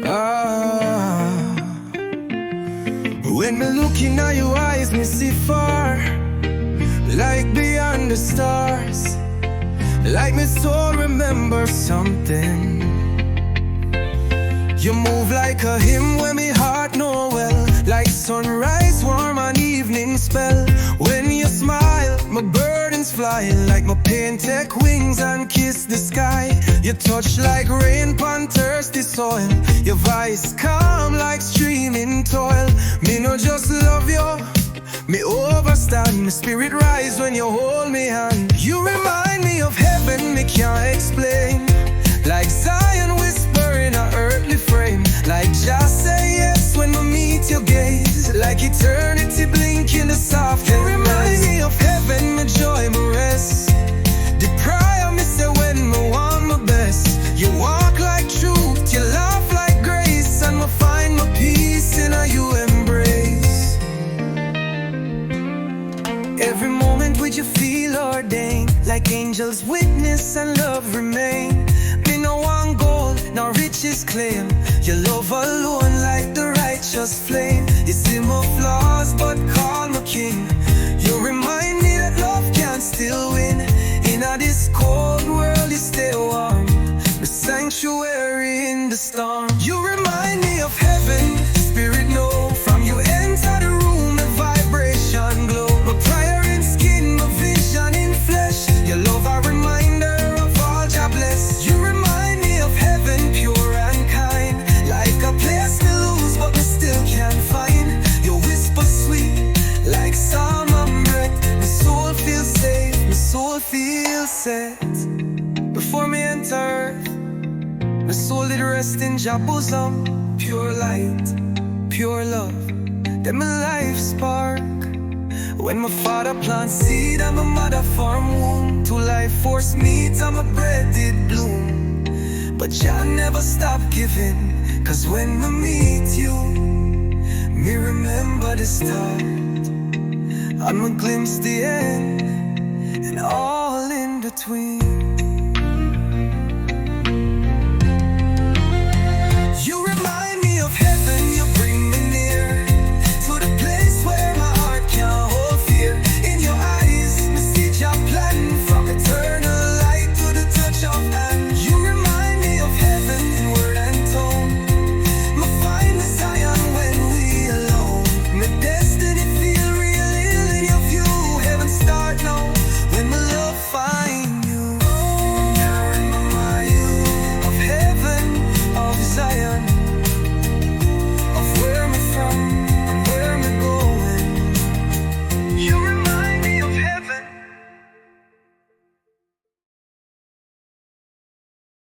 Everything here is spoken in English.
Ah. When me look in your eyes, me see far, like beyond the stars, like me soul remember something. You move like a hymn when me heart know well, like sunrise warm an evening spell. When you smile, my burdens fly, like my pain take wings and kiss the sky. You touch like rain pon thirsty soil, your voice calm like streaming toil. Me no just love you, me overstand, my spirit rise when you hold me hand. You remind me of heaven, me can't explain, like Zion whisper in a earthly frame, like just say yes when we meet your gaze, like eternity blink in the soft. You remind me of heaven, my joy, my rest, the prayer me say when me want my best. You walk like truth, you laugh like grace, and me find my peace in a you embrace. Every moment with you feel ordained, like angels witness and love remain. Me no want gold, no riches claim, your love alone like the righteous flame. You see my flaws but call me king. You remind me that love can still win. In a this cold world you stay warm, the sanctuary in the storm. You remind me of heaven, spirit know, from you enter the room the vibration glow. My prayer in skin, my vision in flesh, your love a reminder of all Jah bless. You remind me of heaven, pure and kind, like a place me lose but me still can't find. Your whisper sweet, like psalm and breath. My soul feels safe, my soul feels set. Before me enter earth, my soul did rest in Jah bosom. Pure light, pure love, then my life spark. When my father plant seed and my mother form womb, to life force meet and my bread did bloom. But Jah never stop giving, cause when I meet you, me remember the start, and me glimpse the end, and all in between.